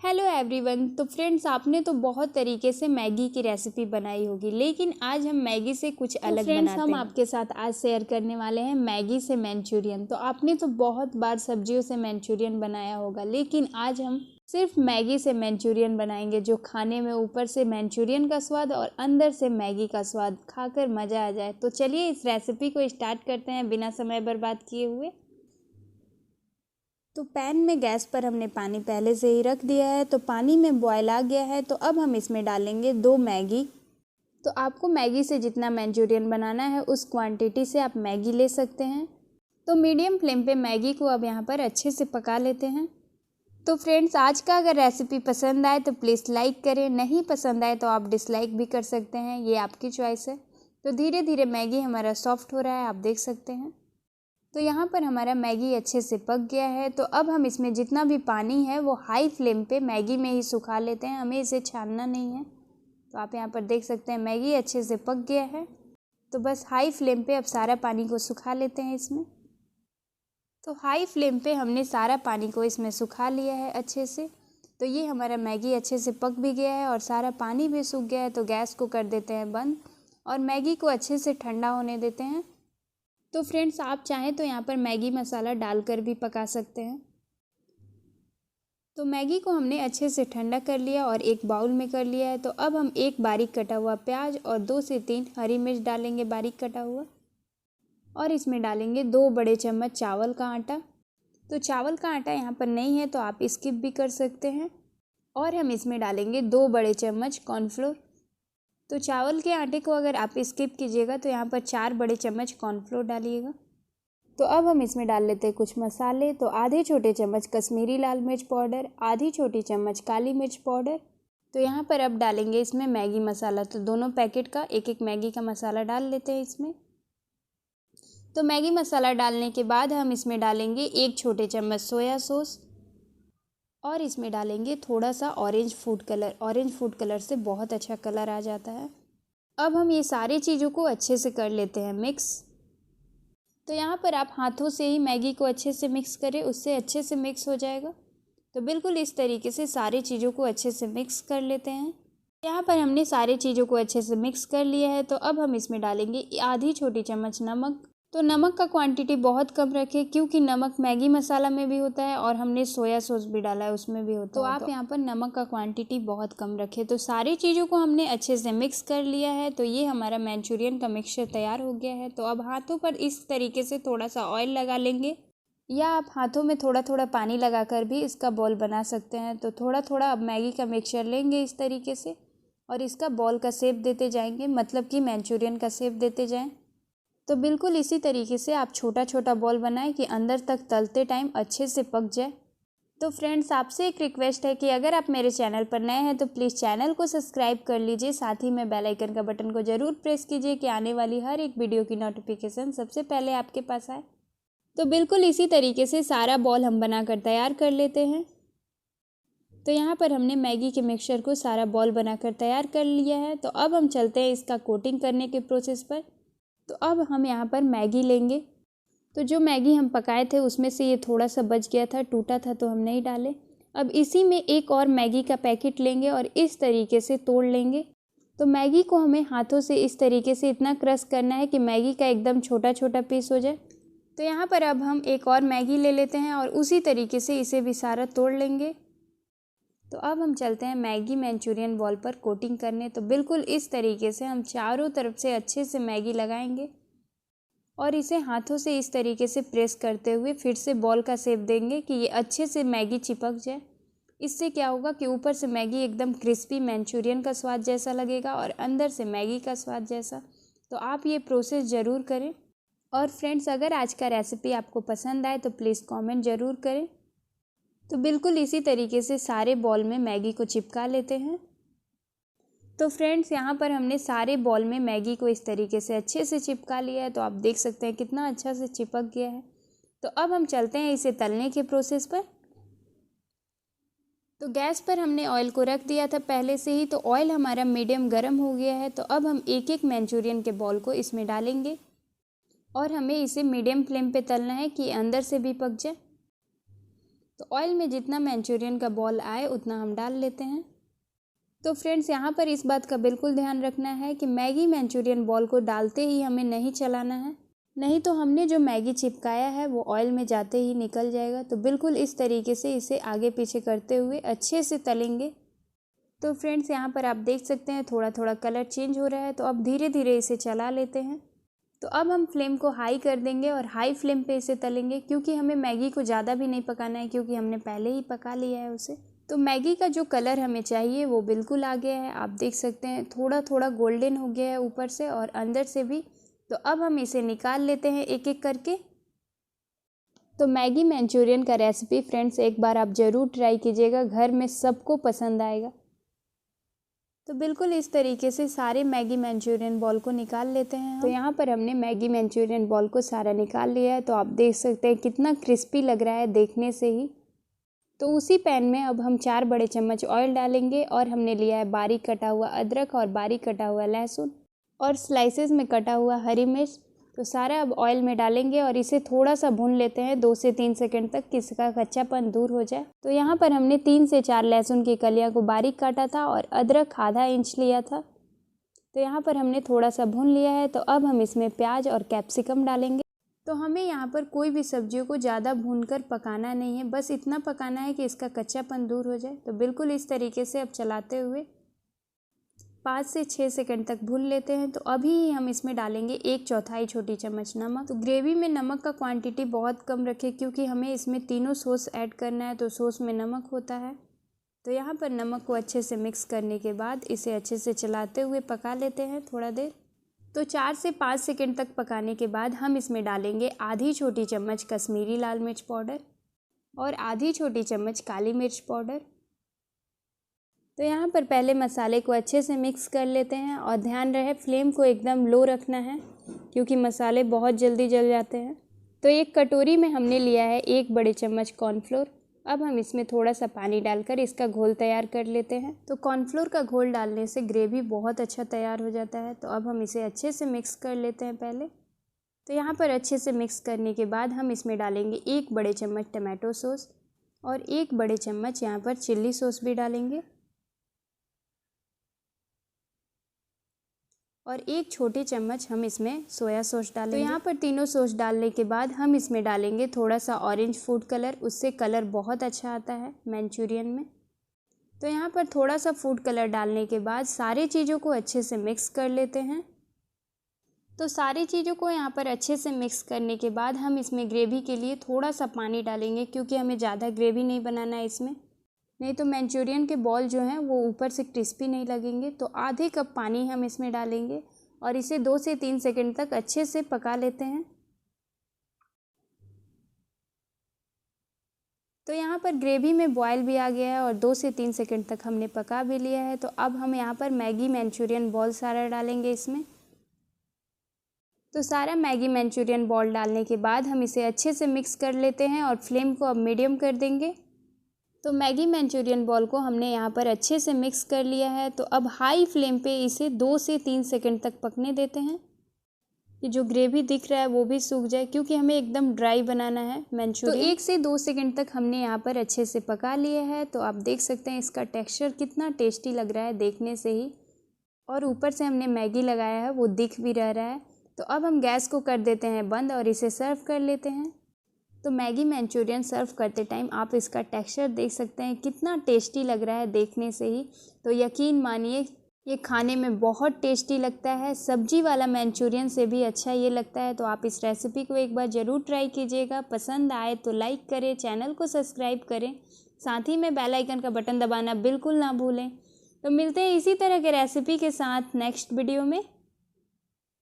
Hello everyone. तो friends, आपने तो बहुत तरीके से मैगी की रेसिपी बनाई होगी, लेकिन आज हम मैगी से कुछ अलग बनाते हैं। हम आपके साथ आज शेयर करने वाले हैं मैगी से मंचूरियन। तो आपने तो बहुत बार सब्जियों से मंचूरियन बनाया होगा, लेकिन आज हम सिर्फ मैगी से मंचूरियन बनाएंगे, जो खाने में ऊपर से मंचूरियन का स्वाद और अंदर से मैगी का स्वाद खाकर मज़ा आ जाए। तो चलिए इस रेसिपी को स्टार्ट करते हैं बिना समय बर्बाद किए हुए। तो पैन में गैस पर हमने पानी पहले से ही रख दिया है। तो पानी में बॉयल आ गया है, तो अब हम इसमें डालेंगे 2 मैगी। तो आपको मैगी से जितना मंचूरियन बनाना है उस क्वांटिटी से आप मैगी ले सकते हैं। तो मीडियम फ्लेम पे मैगी को अब यहाँ पर अच्छे से पका लेते हैं। तो फ्रेंड्स, आज का अगर रेसिपी पसंद आए तो प्लीज़ लाइक करें, नहीं पसंद आए तो आप डिसलाइक भी कर सकते हैं, ये आपकी चॉइस है। तो धीरे धीरे मैगी हमारा सॉफ्ट हो रहा है, आप देख सकते हैं। तो यहाँ पर हमारा मैगी अच्छे से पक गया है। तो अब हम इसमें जितना भी पानी है वो हाई फ्लेम पे मैगी में ही सुखा लेते हैं, हमें इसे छानना नहीं है। तो आप यहाँ पर देख सकते हैं मैगी अच्छे से पक गया है। तो बस हाई फ्लेम पे अब सारा पानी को सुखा लेते हैं इसमें। तो हाई फ्लेम पे हमने सारा पानी को इसमें सुखा लिया है अच्छे से। तो ये हमारा मैगी अच्छे से पक भी गया है और सारा पानी भी सूख गया है। तो गैस को कर देते हैं बंद और मैगी को अच्छे से ठंडा होने देते हैं। तो फ्रेंड्स, आप चाहें तो यहाँ पर मैगी मसाला डालकर भी पका सकते हैं। तो मैगी को हमने अच्छे से ठंडा कर लिया और एक बाउल में कर लिया है। तो अब हम एक बारीक कटा हुआ प्याज और 2 से 3 हरी मिर्च डालेंगे बारीक कटा हुआ। और इसमें डालेंगे 2 बड़े चम्मच चावल का आटा। तो चावल का आटा यहाँ पर नहीं है तो आप स्किप भी कर सकते हैं। और हम इसमें डालेंगे 2 बड़े चम्मच कॉर्नफ्लोर। तो चावल के आटे को अगर आप स्किप कीजिएगा तो यहाँ पर 4 बड़े चम्मच कॉर्नफ्लोर डालिएगा। तो अब हम इसमें डाल लेते हैं कुछ मसाले। तो आधे छोटे चम्मच कश्मीरी लाल मिर्च पाउडर, आधी छोटी चम्मच काली मिर्च पाउडर। तो यहाँ पर अब डालेंगे इसमें मैगी मसाला। तो दोनों पैकेट का एक एक मैगी का मसाला डाल लेते हैं इसमें। तो मैगी मसाला डालने के बाद हम इसमें डालेंगे 1 छोटे चम्मच सोया सॉस और इसमें डालेंगे थोड़ा सा orange food colour. Orange food colour से बहुत अच्छा कलर आ जाता है। अब हम ये सारी चीज़ों को अच्छे से कर लेते हैं मिक्स। तो यहाँ पर आप हाथों से ही मैगी को अच्छे से मिक्स करें, उससे अच्छे से मिक्स हो जाएगा। तो बिल्कुल इस तरीके से सारी चीज़ों को अच्छे से मिक्स कर लेते हैं। यहाँ पर हमने सारी चीज़ों को अच्छे से मिक्स कर लिया है। तो अब हम इसमें डालेंगे आधी छोटी चम्मच नमक। तो नमक का क्वांटिटी बहुत कम रखें, क्योंकि नमक मैगी मसाला में भी होता है और हमने सोया सॉस भी डाला है उसमें भी होता है। तो आप यहाँ पर नमक का क्वांटिटी बहुत कम रखें। तो सारी चीज़ों को हमने अच्छे से मिक्स कर लिया है। तो ये हमारा मंचूरियन का मिक्सचर तैयार हो गया है। तो अब हाथों पर इस तरीके से थोड़ा सा ऑयल लगा लेंगे, या आप हाथों में थोड़ा थोड़ा पानी लगाकर भी इसका बॉल बना सकते हैं। तो थोड़ा थोड़ा अब मैगी का मिक्सचर लेंगे इस तरीके से और इसका बॉल का शेप देते जाएंगे, मतलब कि मंचूरियन का शेप देते जाएं। तो बिल्कुल इसी तरीके से आप छोटा छोटा बॉल बनाएं कि अंदर तक तलते टाइम अच्छे से पक जाए। तो फ्रेंड्स, आपसे एक रिक्वेस्ट है कि अगर आप मेरे चैनल पर नए हैं तो प्लीज़ चैनल को सब्सक्राइब कर लीजिए, साथ ही में बेल आइकन का बटन को ज़रूर प्रेस कीजिए कि आने वाली हर एक वीडियो की नोटिफिकेशन सबसे पहले आपके पास आए। तो बिल्कुल इसी तरीके से सारा बॉल हम बनाकर तैयार कर लेते हैं। तो यहाँ पर हमने मैगी के मिक्सचर को सारा बॉल बनाकर तैयार कर लिया है। तो अब हम चलते हैं इसका कोटिंग करने के प्रोसेस पर। तो अब हम यहाँ पर मैगी लेंगे। तो जो मैगी हम पकाए थे उसमें से ये थोड़ा सा बच गया था, टूटा था, तो हम नहीं डाले। अब इसी में एक और मैगी का पैकेट लेंगे और इस तरीके से तोड़ लेंगे। तो मैगी को हमें हाथों से इस तरीके से इतना क्रश करना है कि मैगी का एकदम छोटा छोटा पीस हो जाए। तो यहाँ पर अब हम एक और मैगी ले लेते हैं और उसी तरीके से इसे भी सारा तोड़ लेंगे। तो अब हम चलते हैं मैगी मंचूरियन बॉल पर कोटिंग करने। तो बिल्कुल इस तरीके से हम चारों तरफ से अच्छे से मैगी लगाएंगे और इसे हाथों से इस तरीके से प्रेस करते हुए फिर से बॉल का शेप देंगे कि ये अच्छे से मैगी चिपक जाए। इससे क्या होगा कि ऊपर से मैगी एकदम क्रिस्पी मंचूरियन का स्वाद जैसा लगेगा और अंदर से मैगी का स्वाद जैसा। तो आप ये प्रोसेस ज़रूर करें। और फ्रेंड्स, अगर आज का रेसिपी आपको पसंद आए तो प्लीज़ कमेंट ज़रूर करें। तो बिल्कुल इसी तरीके से सारे बॉल में मैगी को चिपका लेते हैं। तो फ्रेंड्स, यहाँ पर हमने सारे बॉल में मैगी को इस तरीके से अच्छे से चिपका लिया है। तो आप देख सकते हैं कितना अच्छा से चिपक गया है। तो अब हम चलते हैं इसे तलने के प्रोसेस पर। तो गैस पर हमने ऑयल को रख दिया था पहले से ही। तो ऑयल हमारा मीडियम गर्म हो गया है। तो अब हम एक एक मंचूरियन के बॉल को इसमें डालेंगे और हमें इसे मीडियम फ्लेम पे तलना है कि अंदर से भी पक जाए। तो ऑयल में जितना मंचूरियन का बॉल आए उतना हम डाल लेते हैं। तो फ्रेंड्स यहाँ पर इस बात का बिल्कुल ध्यान रखना है कि मैगी मंचूरियन बॉल को डालते ही हमें नहीं चलाना है, नहीं तो हमने जो मैगी चिपकाया है वो ऑयल में जाते ही निकल जाएगा। तो बिल्कुल इस तरीके से इसे आगे पीछे करते हुए अच्छे से तलेंगे। तो फ्रेंड्स यहाँ पर आप देख सकते हैं थोड़ा थोड़ा कलर चेंज हो रहा है, तो अब धीरे धीरे इसे चला लेते हैं। तो अब हम फ्लेम को हाई कर देंगे और हाई फ्लेम पे इसे तलेंगे, क्योंकि हमें मैगी को ज़्यादा भी नहीं पकाना है, क्योंकि हमने पहले ही पका लिया है उसे। तो मैगी का जो कलर हमें चाहिए वो बिल्कुल आ गया है, आप देख सकते हैं थोड़ा थोड़ा गोल्डन हो गया है ऊपर से और अंदर से भी। तो अब हम इसे निकाल लेते हैं एक एक करके। तो मैगी मंचूरियन का रेसिपी फ्रेंड्स एक बार आप ज़रूर ट्राई कीजिएगा, घर में सबको पसंद आएगा। तो बिल्कुल इस तरीके से सारे मैगी मंचूरियन बॉल को निकाल लेते हैं। तो यहाँ पर हमने मैगी मंचूरियन बॉल को सारा निकाल लिया है। तो आप देख सकते हैं कितना क्रिस्पी लग रहा है देखने से ही। तो उसी पैन में अब हम 4 बड़े चम्मच ऑयल डालेंगे और हमने लिया है बारीक कटा हुआ अदरक और बारीक कटा हुआ लहसुन और स्लाइसेस में कटा हुआ हरी मिर्च। तो सारा अब ऑयल में डालेंगे और इसे थोड़ा सा भून लेते हैं 2 से 3 सेकंड तक कि इसका कच्चापन दूर हो जाए। तो यहाँ पर हमने 3 से 4 लहसुन की कलियाँ को बारीक काटा था और अदरक आधा इंच लिया था। तो यहाँ पर हमने थोड़ा सा भून लिया है। तो अब हम इसमें प्याज और कैप्सिकम डालेंगे। तो हमें यहाँ पर कोई भी सब्जियों को ज़्यादा भूनकर पकाना नहीं है, बस इतना पकाना है कि इसका कच्चापन दूर हो जाए। तो बिल्कुल इस तरीके से अब चलाते हुए 5 से 6 सेकंड तक भून लेते हैं। तो अभी हम इसमें डालेंगे 1/4 छोटी चम्मच नमक। तो ग्रेवी में नमक का क्वांटिटी बहुत कम रखें, क्योंकि हमें इसमें तीनों सॉस ऐड करना है, तो सॉस में नमक होता है। तो यहाँ पर नमक को अच्छे से मिक्स करने के बाद इसे अच्छे से चलाते हुए पका लेते हैं थोड़ा देर। तो 4 से 5 सेकंड तक पकाने के बाद हम इसमें डालेंगे आधी छोटी चम्मच कश्मीरी लाल मिर्च पाउडर और आधी छोटी चम्मच काली मिर्च पाउडर। तो यहाँ पर पहले मसाले को अच्छे से मिक्स कर लेते हैं और ध्यान रहे फ्लेम को एकदम लो रखना है, क्योंकि मसाले बहुत जल्दी जल जाते हैं। तो एक कटोरी में हमने लिया है 1 बड़े चम्मच कॉर्नफ्लोर। अब हम इसमें थोड़ा सा पानी डालकर इसका घोल तैयार कर लेते हैं। तो कॉर्नफ्लोर का घोल डालने से ग्रेवी बहुत अच्छा तैयार हो जाता है। तो अब हम इसे अच्छे से मिक्स कर लेते हैं पहले। तो यहाँ पर अच्छे से मिक्स करने के बाद हम इसमें डालेंगे 1 बड़े चम्मच टमाटो सॉस और 1 बड़े चम्मच यहाँ पर चिल्ली सॉस भी डालेंगे और 1 छोटी चम्मच हम इसमें सोया सॉस डालेंगे। तो यहाँ पर तीनों सॉस डालने के बाद हम इसमें डालेंगे थोड़ा सा ऑरेंज फूड कलर, उससे कलर बहुत अच्छा आता है मंचूरियन में। तो यहाँ पर थोड़ा सा फूड कलर डालने के बाद सारी चीज़ों को अच्छे से मिक्स कर लेते हैं। तो सारी चीज़ों को यहाँ पर अच्छे से मिक्स करने के बाद हम इसमें ग्रेवी के लिए थोड़ा सा पानी डालेंगे, क्योंकि हमें ज़्यादा ग्रेवी नहीं बनाना है इसमें, नहीं तो मंचूरियन के बॉल जो हैं वो ऊपर से क्रिस्पी नहीं लगेंगे। तो आधे कप पानी हम इसमें डालेंगे और इसे 2 से 3 सेकंड तक अच्छे से पका लेते हैं। तो यहाँ पर ग्रेवी में बॉयल भी आ गया है और 2 से 3 सेकंड तक हमने पका भी लिया है। तो अब हम यहाँ पर मैगी मंचूरियन बॉल सारा डालेंगे इसमें। तो सारा मैगी मंचूरियन बॉल डालने के बाद हम इसे अच्छे से मिक्स कर लेते हैं और फ्लेम को अब मीडियम कर देंगे। तो मैगी मंचूरियन बॉल को हमने यहाँ पर अच्छे से मिक्स कर लिया है। तो अब हाई फ्लेम पे इसे 2 से 3 सेकंड तक पकने देते हैं कि जो ग्रेवी दिख रहा है वो भी सूख जाए, क्योंकि हमें एकदम ड्राई बनाना है मंचूरियन। तो 1 से 2 सेकंड तक हमने यहाँ पर अच्छे से पका लिया है। तो आप देख सकते हैं इसका टेक्स्चर कितना टेस्टी लग रहा है देखने से ही, और ऊपर से हमने मैगी लगाया है वो दिख भी रहा है। तो अब हम गैस को कर देते हैं बंद और इसे सर्व कर लेते हैं। तो मैगी मंचूरियन सर्व करते टाइम आप इसका टेक्सचर देख सकते हैं कितना टेस्टी लग रहा है देखने से ही। तो यकीन मानिए ये खाने में बहुत टेस्टी लगता है, सब्जी वाला मंचूरियन से भी अच्छा ये लगता है। तो आप इस रेसिपी को एक बार ज़रूर ट्राई कीजिएगा। पसंद आए तो लाइक करें, चैनल को सब्सक्राइब करें, साथ ही में बेल आइकन का बटन दबाना बिल्कुल ना भूलें। तो मिलते हैं इसी तरह के रेसिपी के साथ नेक्स्ट वीडियो में।